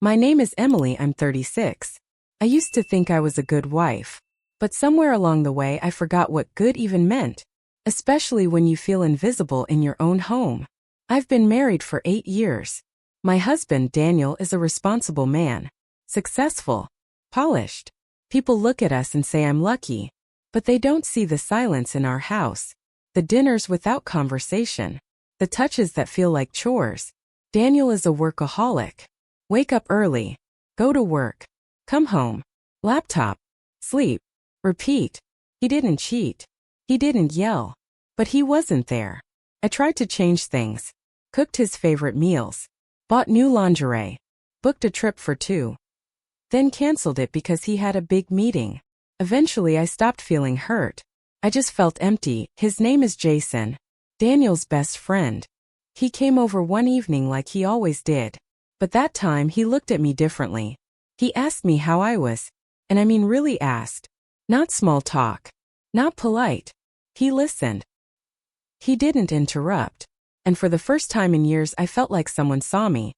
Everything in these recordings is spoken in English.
My name is Emily, I'm 36. I used to think I was a good wife. But somewhere along the way I forgot what good even meant, especially when you feel invisible in your own home. I've been married for 8 years. My husband, Daniel, is a responsible man. Successful. Polished. People look at us and say I'm lucky. But they don't see the silence in our house. The dinners without conversation. The touches that feel like chores. Daniel is a workaholic. Wake up early. Go to work. Come home. Laptop. Sleep. Repeat. He didn't cheat. He didn't yell. But he wasn't there. I tried to change things. Cooked his favorite meals. Bought new lingerie. Booked a trip for 2. Then canceled it because he had a big meeting. Eventually I stopped feeling hurt. I just felt empty. His name is Jason. Daniel's best friend. He came over one evening like he always did. But that time he looked at me differently. He asked me how I was. And I mean really asked. Not small talk. Not polite. He listened. He didn't interrupt. And for the first time in years I felt like someone saw me.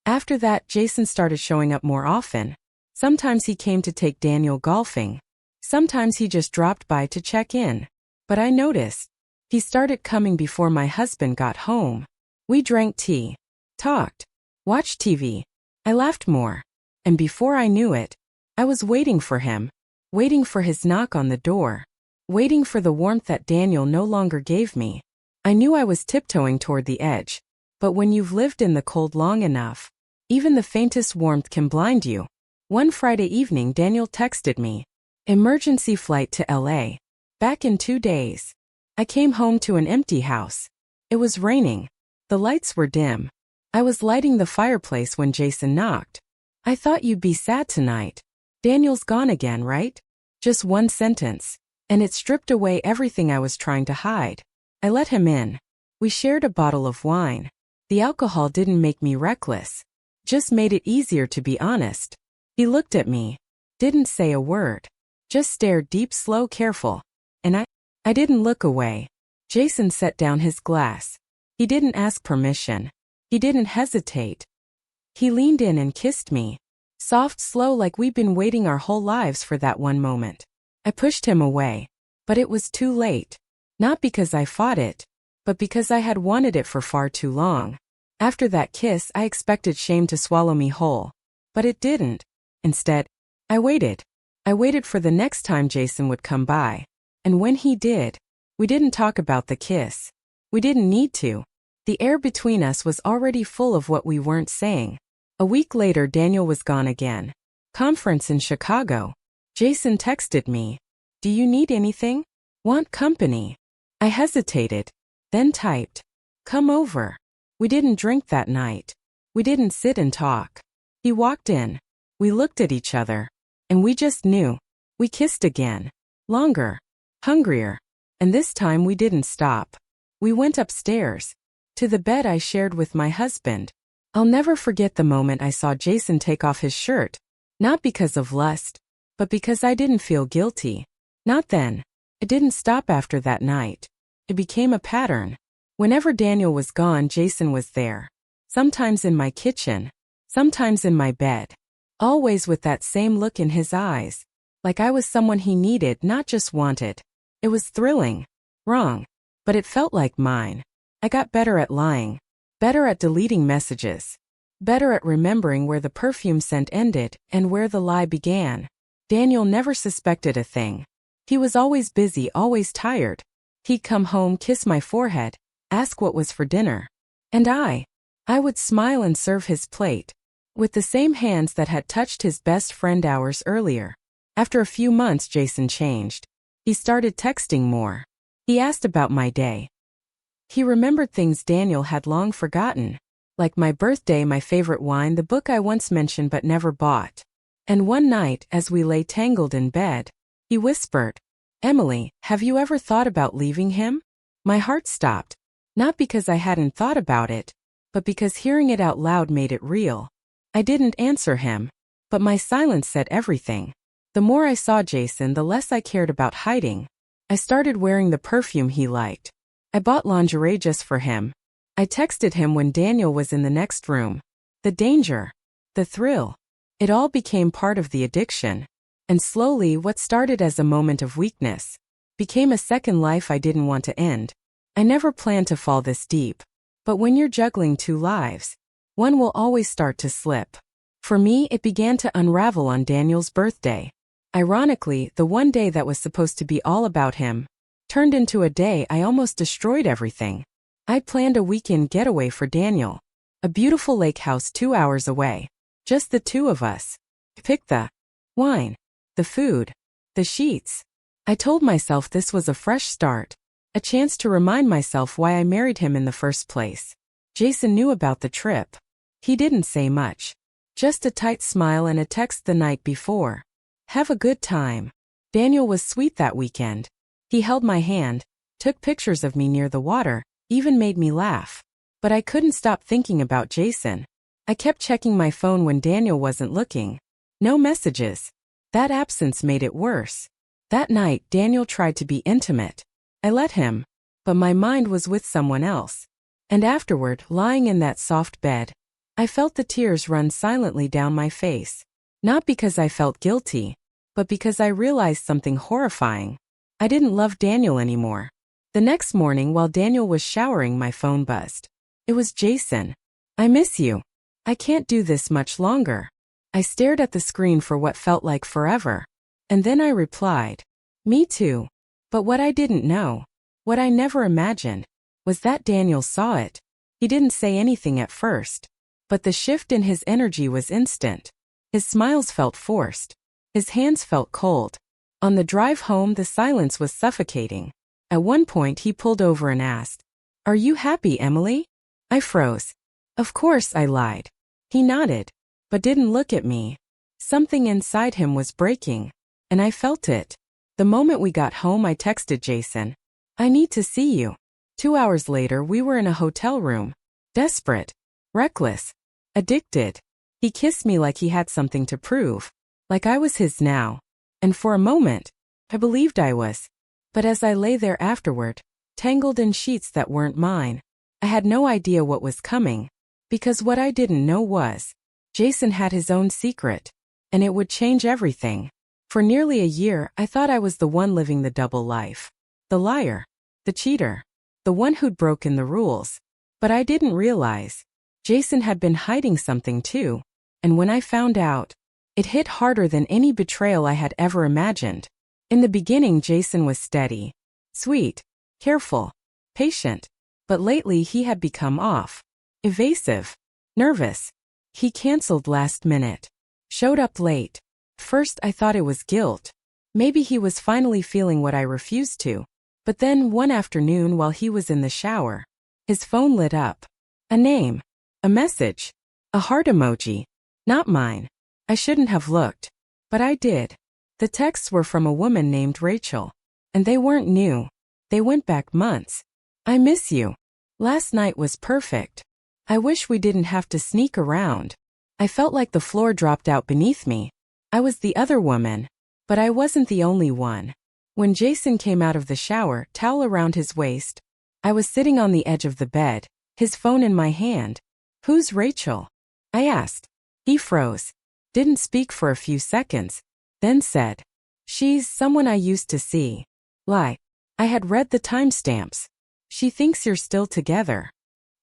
After that, Jason started showing up more often. Sometimes he came to take Daniel golfing. Sometimes he just dropped by to check in. But I noticed. He started coming before my husband got home. We drank tea. Talked. Watched TV. I laughed more. And before I knew it, I was waiting for him. Waiting for his knock on the door. Waiting for the warmth that Daniel no longer gave me. I knew I was tiptoeing toward the edge. But when you've lived in the cold long enough, even the faintest warmth can blind you. One Friday evening Daniel texted me. Emergency flight to LA. Back in 2 days. I came home to an empty house. It was raining. The lights were dim. I was lighting the fireplace when Jason knocked. I thought you'd be sad tonight. Daniel's gone again, right? Just one sentence. And it stripped away everything I was trying to hide. I let him in. We shared a bottle of wine. The alcohol didn't make me reckless. Just made it easier to be honest. He looked at me. Didn't say a word. Just stared deep, slow, careful. And I didn't look away. Jason set down his glass. He didn't ask permission. He didn't hesitate. He leaned in and kissed me. Soft, slow, like we'd been waiting our whole lives for that one moment. I pushed him away. But it was too late. Not because I fought it, but because I had wanted it for far too long. After that kiss, I expected shame to swallow me whole. But it didn't. Instead, I waited. I waited for the next time Jason would come by. And when he did, we didn't talk about the kiss. We didn't need to. The air between us was already full of what we weren't saying. A week later, Daniel was gone again. Conference in Chicago. Jason texted me. Do you need anything? Want company? I hesitated. Then typed. Come over. We didn't drink that night. We didn't sit and talk. He walked in. We looked at each other. And we just knew. We kissed again. Longer. Hungrier. And this time we didn't stop. We went upstairs. To the bed I shared with my husband. I'll never forget the moment I saw Jason take off his shirt. Not because of lust, but because I didn't feel guilty. Not then. It didn't stop after that night. It became a pattern. Whenever Daniel was gone, Jason was there. Sometimes in my kitchen. Sometimes in my bed. Always with that same look in his eyes. Like I was someone he needed, not just wanted. It was thrilling. Wrong. But it felt like mine. I got better at lying. Better at deleting messages. Better at remembering where the perfume scent ended and where the lie began. Daniel never suspected a thing. He was always busy, always tired. He'd come home, kiss my forehead, ask what was for dinner. And I would smile and serve his plate. With the same hands that had touched his best friend hours earlier. After a few months, Jason changed. He started texting more. He asked about my day. He remembered things Daniel had long forgotten. Like my birthday, my favorite wine, the book I once mentioned but never bought. And one night, as we lay tangled in bed, he whispered, Emily, have you ever thought about leaving him? My heart stopped. Not because I hadn't thought about it, but because hearing it out loud made it real. I didn't answer him, but my silence said everything. The more I saw Jason, the less I cared about hiding. I started wearing the perfume he liked. I bought lingerie just for him. I texted him when Daniel was in the next room. The danger. the thrill. It all became part of the addiction. And slowly, what started as a moment of weakness became a second life I didn't want to end. I never planned to fall this deep. But when you're juggling two lives, one will always start to slip. For me, it began to unravel on Daniel's birthday. Ironically, the one day that was supposed to be all about him turned into a day I almost destroyed everything. I planned a weekend getaway for Daniel. A beautiful lake house 2 hours away. Just the two of us. Pick the wine, the food, the sheets. I told myself this was a fresh start, a chance to remind myself why I married him in the first place. Jason knew about the trip. He didn't say much. Just a tight smile and a text the night before. Have a good time. Daniel was sweet that weekend. He held my hand, took pictures of me near the water, even made me laugh. But I couldn't stop thinking about Jason. I kept checking my phone when Daniel wasn't looking. No messages. That absence made it worse. That night, Daniel tried to be intimate. I let him, but my mind was with someone else. And afterward, lying in that soft bed, I felt the tears run silently down my face. Not because I felt guilty, but because I realized something horrifying. I didn't love Daniel anymore. The next morning, while Daniel was showering, my phone buzzed. It was Jason. I miss you. I can't do this much longer. I stared at the screen for what felt like forever. And then I replied, me too. But what I didn't know, what I never imagined, was that Daniel saw it. He didn't say anything at first. But the shift in his energy was instant. His smiles felt forced. His hands felt cold. On the drive home, the silence was suffocating. At one point, he pulled over and asked, "Are you happy, Emily?" I froze. Of course, I lied. He nodded, but didn't look at me. Something inside him was breaking, and I felt it. The moment we got home, I texted Jason, "I need to see you." 2 hours later, we were in a hotel room. Desperate, reckless, addicted. He kissed me like he had something to prove, like I was his now. And for a moment, I believed I was. But as I lay there afterward, tangled in sheets that weren't mine, I had no idea what was coming. Because what I didn't know was, Jason had his own secret, and it would change everything. For nearly a year, I thought I was the one living the double life. The liar, the cheater, the one who'd broken the rules. But I didn't realize, Jason had been hiding something too. And when I found out, it hit harder than any betrayal I had ever imagined. In the beginning, Jason was steady, sweet, careful, patient. But lately he had become off. Evasive, nervous. He canceled last minute. Showed up late. First I thought it was guilt. Maybe he was finally feeling what I refused to. But then one afternoon while he was in the shower, his phone lit up. A name. A message. A heart emoji. Not mine. I shouldn't have looked. But I did. The texts were from a woman named Rachel. And they weren't new. They went back months. I miss you. Last night was perfect. I wish we didn't have to sneak around. I felt like the floor dropped out beneath me. I was the other woman, but I wasn't the only one. When Jason came out of the shower, towel around his waist, I was sitting on the edge of the bed, his phone in my hand. "Who's Rachel?" I asked. He froze, didn't speak for a few seconds, then said, "She's someone I used to see." Lie. I had read the timestamps. "She thinks you're still together.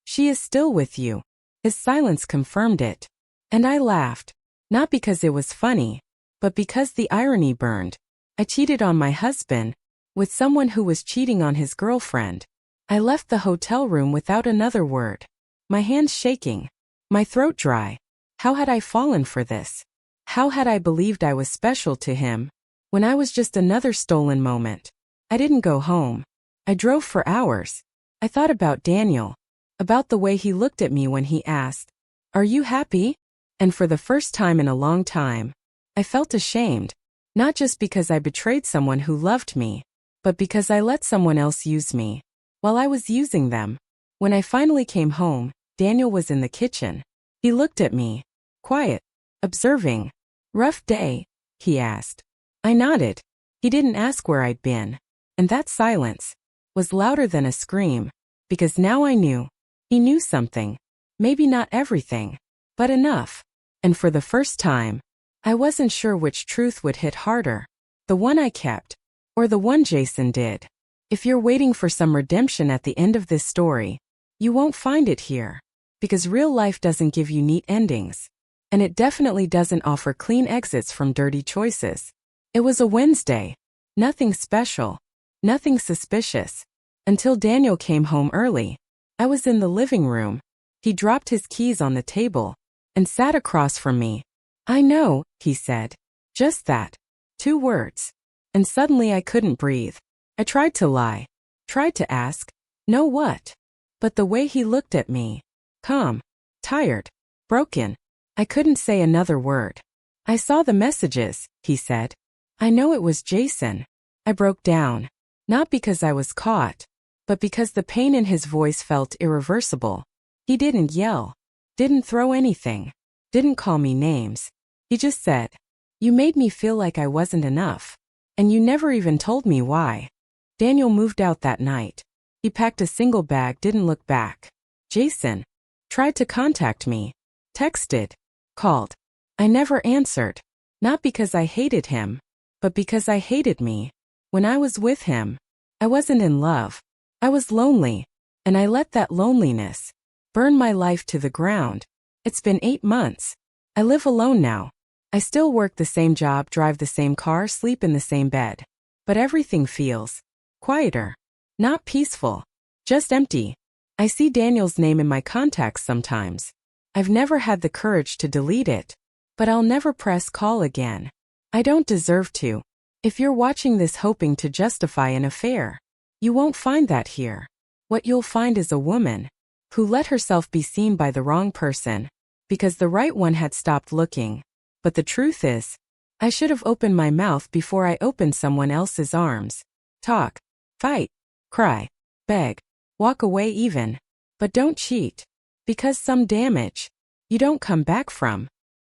She is still with you." His silence confirmed it. And I laughed. Not because it was funny, but because the irony burned. I cheated on my husband, with someone who was cheating on his girlfriend. I left the hotel room without another word. My hands shaking. My throat dry. How had I fallen for this? How had I believed I was special to him, when I was just another stolen moment? I didn't go home. I drove for hours. I thought about Daniel. About the way he looked at me when he asked, "Are you happy?" And for the first time in a long time, I felt ashamed. Not just because I betrayed someone who loved me, but because I let someone else use me, while I was using them. When I finally came home, Daniel was in the kitchen. He looked at me, quiet, observing. "Rough day?" he asked. I nodded. He didn't ask where I'd been. And that silence was louder than a scream, because now I knew. He knew something. Maybe not everything, but enough. And for the first time, I wasn't sure which truth would hit harder, the one I kept, or the one Jason did. If you're waiting for some redemption at the end of this story, you won't find it here. Because real life doesn't give you neat endings. And it definitely doesn't offer clean exits from dirty choices. It was a Wednesday. Nothing special. Nothing suspicious. Until Daniel came home early. I was in the living room. He dropped his keys on the table and sat across from me. "I know," he said. Just that. 2 words. And suddenly I couldn't breathe. I tried to lie. Tried to ask, "No what?" But the way he looked at me, calm, tired, broken, I couldn't say another word. "I saw the messages," he said. "I know it was Jason." I broke down. Not because I was caught, but because the pain in his voice felt irreversible. He didn't yell. Didn't throw anything. Didn't call me names. He just said, "You made me feel like I wasn't enough. And you never even told me why." Daniel moved out that night. He packed a single bag, didn't look back. Jason tried to contact me. Texted. Called. I never answered. Not because I hated him, but because I hated me. When I was with him, I wasn't in love. I was lonely. And I let that loneliness burn my life to the ground. It's been 8 months. I live alone now. I still work the same job, drive the same car, sleep in the same bed. But everything feels quieter. Not peaceful. Just empty. I see Daniel's name in my contacts sometimes. I've never had the courage to delete it. But I'll never press call again. I don't deserve to. If you're watching this hoping to justify an affair, you won't find that here. What you'll find is a woman who let herself be seen by the wrong person because the right one had stopped looking. But the truth is, I should have opened my mouth before I opened someone else's arms. Talk, fight, cry, beg, walk away even. But don't cheat. Because some damage you don't come back from.